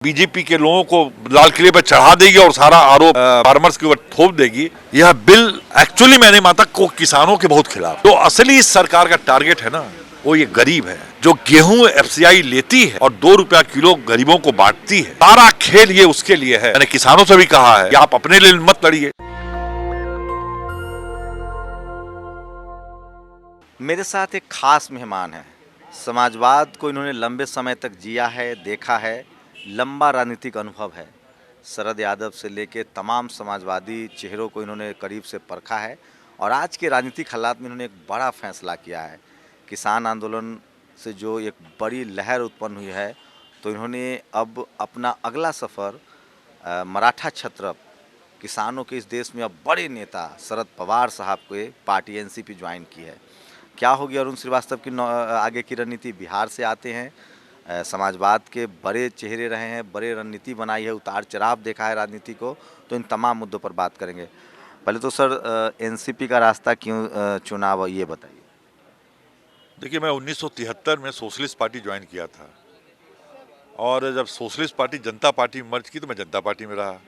BJP के लोगों को लाल किले पर चढ़ा देगी और सारा आरोप फार्मर्स के ऊपर थोप देगी। यह बिल एक्चुअली मैंने माना को किसानों के बहुत खिलाफ। तो असली इस सरकार का टारगेट है ना, वो ये गरीब है जो गेहूं एफसीआई लेती है और 2 रुपया किलो गरीबों को बांटती है। सारा खेल ये उसके लिए है। मैंने किसानों से भी कहा है कि आप अपने लिए मत लड़िए। मेरे साथ एक खास मेहमान है। समाजवाद को इन्होंने लंबे समय तक जिया है, देखा है, लंबा राजनीतिक अनुभव है। शरद यादव से लेके तमाम समाजवादी चेहरों को इन्होंने करीब से परखा है और आज के राजनीतिक हालात में इन्होंने एक बड़ा फैसला किया है। किसान आंदोलन से जो एक बड़ी लहर उत्पन्न हुई है, तो इन्होंने अब अपना अगला सफ़र मराठा क्षत्रप किसानों के इस देश में अब बड़े नेता शरद पवार साहब को पार्टी एनसीपी ज्वाइन की है। क्या होगी अरुण श्रीवास्तव की आगे की रणनीति? बिहार से आते हैं, समाजवाद के बड़े चेहरे रहे हैं, बड़े रणनीति बनाई है, उतार चढ़ाव देखा है राजनीति को, तो इन तमाम मुद्दों पर बात करेंगे। पहले तो सर, एनसीपी का रास्ता क्यों चुनाव, ये बताइए। देखिए, मैं 1973 में सोशलिस्ट पार्टी ज्वाइन किया था और जब सोशलिस्ट पार्टी जनता पार्टी मर्ज की तो मैं जनता पार्टी में रहा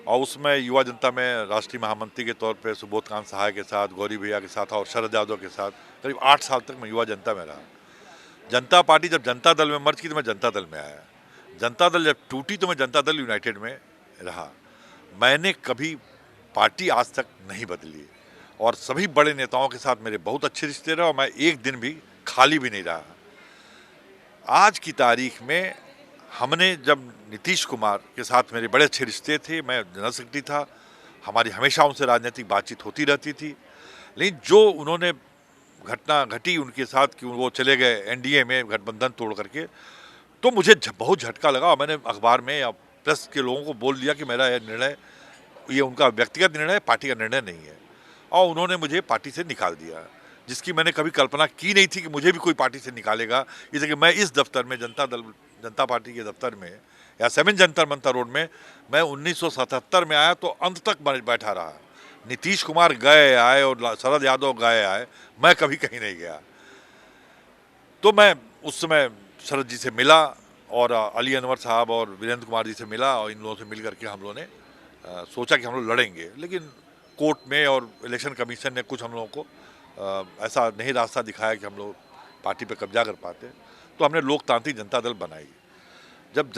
और उसमें युवा जनता में राष्ट्रीय महामंत्री के तौर पे सुबोध कांत सहाय के साथ, गौरी भैया के साथ और शरद यादव के साथ करीब 8 साल तक मैं युवा जनता में रहा। जनता पार्टी जब जनता दल में मर्ज की तो मैं जनता दल में आया। जनता दल जब टूटी तो मैं जनता दल यूनाइटेड में रहा। मैंने कभी पार्टी आज तक नहीं बदली और सभी बड़े नेताओं के साथ मेरे बहुत अच्छे रिश्ते रहे और मैं एक दिन भी खाली भी नहीं रहा। आज की तारीख में हमने जब नीतीश कुमार के साथ मेरे बड़े अच्छे रिश्ते थे, मैं जनरल सेक्रेटरी था, हमारी हमेशा उनसे राजनीतिक बातचीत होती रहती थी, लेकिन जो उन्होंने घटना घटी उनके साथ कि वो चले गए एनडीए में गठबंधन तोड़ करके, तो मुझे बहुत झटका लगा और मैंने अखबार में या प्रेस के लोगों को बोल दिया कि मेरा यह निर्णय, ये उनका व्यक्तिगत निर्णय है, पार्टी का निर्णय नहीं है। और उन्होंने मुझे पार्टी से निकाल दिया, जिसकी मैंने कभी कल्पना की नहीं थी कि मुझे भी कोई पार्टी से निकालेगा। जैसे कि मैं इस दफ्तर में जनता पार्टी के दफ्तर में या 7 जंतर मंतर रोड में मैं 1977 में आया तो अंत तक बैठा रहा। नीतीश कुमार गए आए और शरद यादव गए आए, मैं कभी कहीं नहीं गया। तो मैं उस समय शरद जी से मिला और अली अनवर साहब और वीरेंद्र कुमार जी से मिला और इन लोगों से मिल करके हम लोगों ने सोचा कि हम लोग लड़ेंगे, लेकिन कोर्ट में और इलेक्शन कमीशन ने कुछ हम लोगों को ऐसा नहीं रास्ता दिखाया कि हम लोग पार्टी पे कब्जा कर पाते। तो हमने लोकतांत्रिक जनता दल बनाई। जब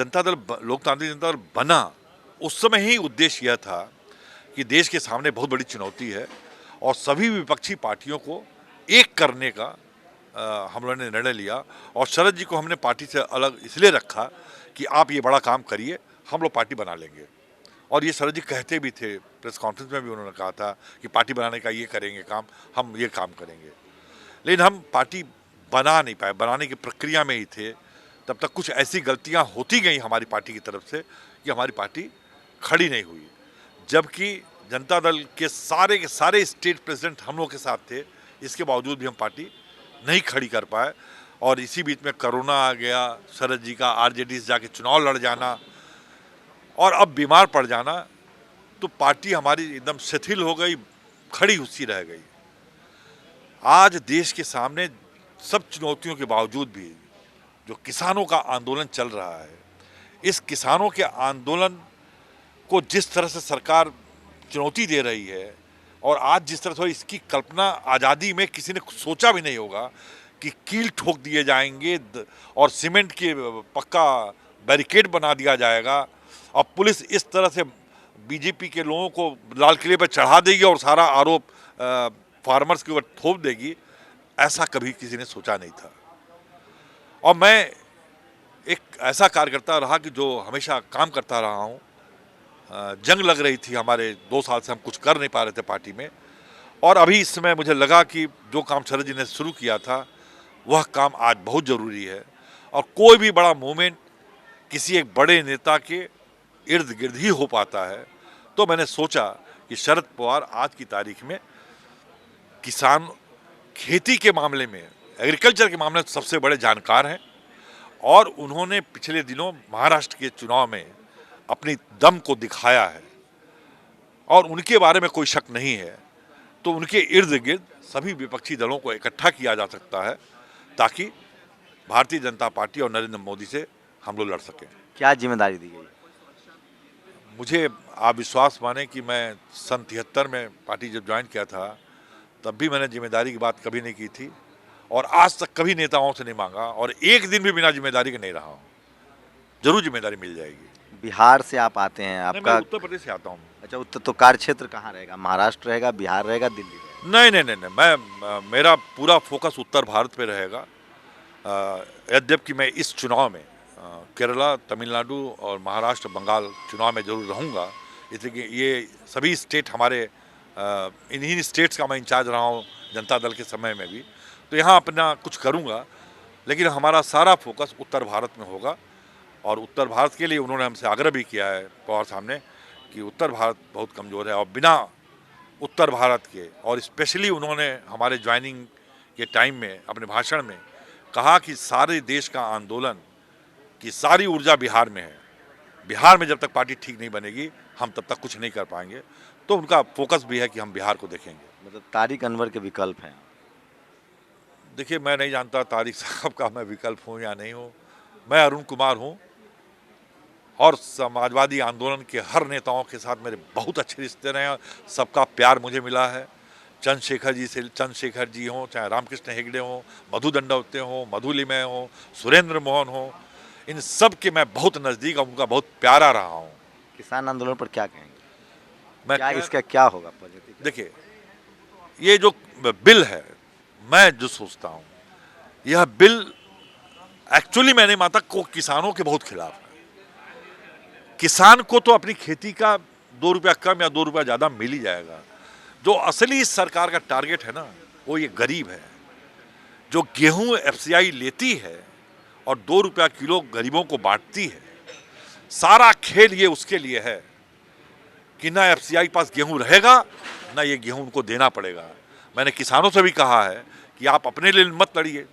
लोकतांत्रिक जनता दल बना, उस समय ही उद्देश्य यह था कि देश के सामने बहुत बड़ी चुनौती है और सभी विपक्षी पार्टियों को एक करने का हम लोगों ने निर्णय लिया। और शरद जी को हमने पार्टी से अलग इसलिए रखा कि आप ये बड़ा काम करिए, हम लोग पार्टी बना लेंगे। और ये शरद जी कहते भी थे, प्रेस कॉन्फ्रेंस में भी उन्होंने कहा था कि पार्टी बनाने का ये करेंगे काम, हम ये काम करेंगे। लेकिन हम पार्टी बना नहीं पाए, बनाने की प्रक्रिया में ही थे। तब तक कुछ ऐसी गलतियां होती गई हमारी पार्टी की तरफ से कि हमारी पार्टी खड़ी नहीं हुई, जबकि जनता दल के सारे स्टेट प्रेसिडेंट हम लोग के साथ थे। इसके बावजूद भी हम पार्टी नहीं खड़ी कर पाए और इसी बीच में कोरोना आ गया, शरद जी का आरजेडी से जाके चुनाव लड़ जाना और अब बीमार पड़ जाना, तो पार्टी हमारी एकदम शिथिल हो गई, खड़ी हुई रह गई। आज देश के सामने सब चुनौतियों के बावजूद भी जो किसानों का आंदोलन चल रहा है, इस किसानों के आंदोलन को जिस तरह से सरकार चुनौती दे रही है और आज जिस तरह से इसकी कल्पना आज़ादी में किसी ने सोचा भी नहीं होगा कि कील ठोक दिए जाएंगे और सीमेंट के पक्का बैरिकेड बना दिया जाएगा और पुलिस इस तरह से बीजेपी के लोगों को लाल किले पर चढ़ा देगी और सारा आरोप फार्मर्स के ऊपर थोप देगी, ऐसा कभी किसी ने सोचा नहीं था। और मैं एक ऐसा कार्यकर्ता रहा कि जो हमेशा काम करता रहा हूँ। जंग लग रही थी हमारे, 2 साल से हम कुछ कर नहीं पा रहे थे पार्टी में, और अभी इस समय मुझे लगा कि जो काम शरद जी ने शुरू किया था वह काम आज बहुत ज़रूरी है। और कोई भी बड़ा मूवमेंट किसी एक बड़े नेता के इर्द गिर्द ही हो पाता है। तो मैंने सोचा कि शरद पवार आज की तारीख में किसान, खेती के मामले में, एग्रीकल्चर के मामले में सबसे बड़े जानकार हैं और उन्होंने पिछले दिनों महाराष्ट्र के चुनाव में अपनी दम को दिखाया है और उनके बारे में कोई शक नहीं है। तो उनके इर्द गिर्द सभी विपक्षी दलों को इकट्ठा किया जा सकता है ताकि भारतीय जनता पार्टी और नरेंद्र मोदी से हम लोग लड़ सकें। क्या जिम्मेदारी दी गई? मुझे आप विश्वास माने कि मैं सन 73 में पार्टी जब ज्वाइन किया था तब भी मैंने जिम्मेदारी की बात कभी नहीं की थी और आज तक कभी नेताओं से नहीं मांगा और एक दिन भी बिना जिम्मेदारी के नहीं रहा हूँ। जरूर जिम्मेदारी मिल जाएगी। बिहार से आप आते हैं, नहीं, आपका मैं उत्तर प्रदेश से आता हूँ। अच्छा, उत्तर तो कार्य क्षेत्र कहाँ रहेगा? महाराष्ट्र रहेगा, बिहार रहेगा, दिल्ली रहेगा? नहीं नहीं नहीं नहीं मैं मेरा पूरा फोकस उत्तर भारत पे रहेगा। यद्यपि कि मैं इस चुनाव में केरला, तमिलनाडु और महाराष्ट्र, बंगाल चुनाव में जरूर रहूँगा, इसलिए कि ये सभी स्टेट हमारे इन्हीं स्टेट्स का मैं इंचार्ज रहा हूँ जनता दल के समय में भी, तो यहाँ अपना कुछ करूँगा, लेकिन हमारा सारा फोकस उत्तर भारत में होगा। और उत्तर भारत के लिए उन्होंने हमसे आग्रह भी किया है पवार साहब ने कि उत्तर भारत बहुत कमज़ोर है और बिना उत्तर भारत के, और स्पेशली उन्होंने हमारे ज्वाइनिंग के टाइम में अपने भाषण में कहा कि सारे देश का आंदोलन की सारी ऊर्जा बिहार में है, बिहार में जब तक पार्टी ठीक नहीं बनेगी हम तब तक कुछ नहीं कर पाएंगे। तो उनका फोकस भी है कि हम बिहार को देखेंगे। मतलब तारिक अनवर के विकल्प हैं? देखिए, मैं नहीं जानता तारिक साहब का मैं विकल्प हूँ या नहीं हूँ। मैं अरुण कुमार हूँ और समाजवादी आंदोलन के हर नेताओं के साथ मेरे बहुत अच्छे रिश्ते रहे हैं, सबका प्यार मुझे मिला है। चंद्रशेखर जी हों, चाहे रामकृष्ण हेगड़े हों, मधु दंडवते हों, मधु लिमय हों, सुरेंद्र मोहन हों, इन सब के मैं बहुत नज़दीक और उनका बहुत प्यारा रहा हूँ। किसान आंदोलन पर क्या कहेंगे? मैं क्या इसका क्या होगा पॉजिटिव? देखिए, ये जो बिल है, मैं जो सोचता हूँ यह बिल एक्चुअली मैंने माता को किसानों के बहुत खिलाफ है। किसान को तो अपनी खेती का 2 रुपया कम या 2 रुपया ज़्यादा मिल ही जाएगा। जो असली इस सरकार का टारगेट है ना, वो ये गरीब है। जो गेहूं एफसीआई लेती है और 2 रुपया किलो गरीबों को बांटती है, सारा खेल ये उसके लिए है कि ना एफसीआई के पास गेहूं रहेगा, ना ये गेहूं उनको देना पड़ेगा। मैंने किसानों से भी कहा है कि आप अपने लिए मत लड़िए,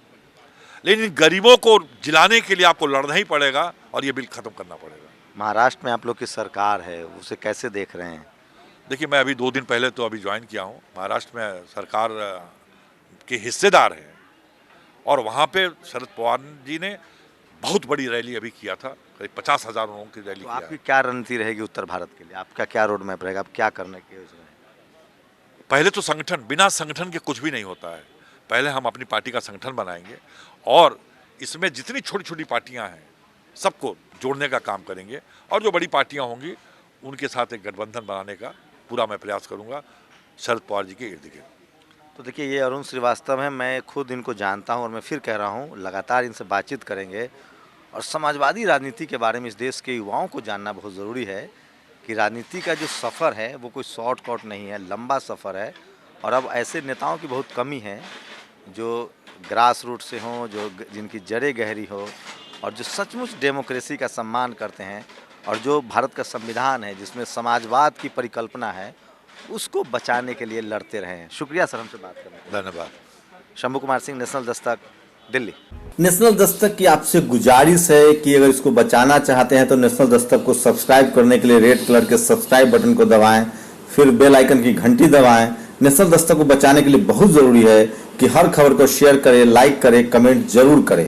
लेकिन गरीबों को जिलाने के लिए आपको लड़ना ही पड़ेगा और ये बिल खत्म करना पड़ेगा। महाराष्ट्र में आप लोग की सरकार है, उसे कैसे देख रहे हैं? देखिए, मैं अभी 2 दिन पहले तो अभी ज्वाइन किया हूँ। महाराष्ट्र में सरकार के हिस्सेदार हैं और वहाँ पे शरद पवार जी ने बहुत बड़ी रैली अभी किया था, करीब 50,000 लोगों की रैली तो किया आपकी है। क्या रणनीति रहेगी उत्तर भारत के लिए? आपका क्या रोड मैप रहेगा? आप क्या करने की योजना है? पहले तो संगठन, बिना संगठन के कुछ भी नहीं होता है। पहले हम अपनी पार्टी का संगठन बनाएंगे और इसमें जितनी छोटी छोटी पार्टियां हैं सबको जोड़ने का काम करेंगे और जो बड़ी पार्टियां होंगी उनके साथ एक गठबंधन बनाने का पूरा मैं प्रयास करूंगा शरद पवार जी के इर्द गिर्द। तो देखिए, ये अरुण श्रीवास्तव हैं, मैं खुद इनको जानता हूं और मैं फिर कह रहा हूं लगातार इनसे बातचीत करेंगे और समाजवादी राजनीति के बारे में इस देश के युवाओं को जानना बहुत ज़रूरी है कि राजनीति का जो सफ़र है वो कोई शॉर्टकट नहीं है, लंबा सफ़र है। और अब ऐसे नेताओं की बहुत कमी है जो ग्रास रूट से हों, जो जिनकी जड़ें गहरी हो और जो सचमुच डेमोक्रेसी का सम्मान करते हैं और जो भारत का संविधान है जिसमें समाजवाद की परिकल्पना है, उसको बचाने के लिए लड़ते रहे हैं। शुक्रिया सर, हमसे बात करने के लिए। धन्यवाद। शंभू कुमार सिंह, नेशनल दस्तक, दिल्ली। नेशनल दस्तक की आपसे गुजारिश है कि अगर इसको बचाना चाहते हैं तो नेशनल दस्तक को सब्सक्राइब करने के लिए रेड कलर के सब्सक्राइब बटन को दबाएं, फिर बेल आइकन की घंटी दबाएं। नेशनल दस्तक को बचाने के लिए बहुत जरूरी है कि हर खबर को शेयर करें, लाइक करें, कमेंट जरूर करें।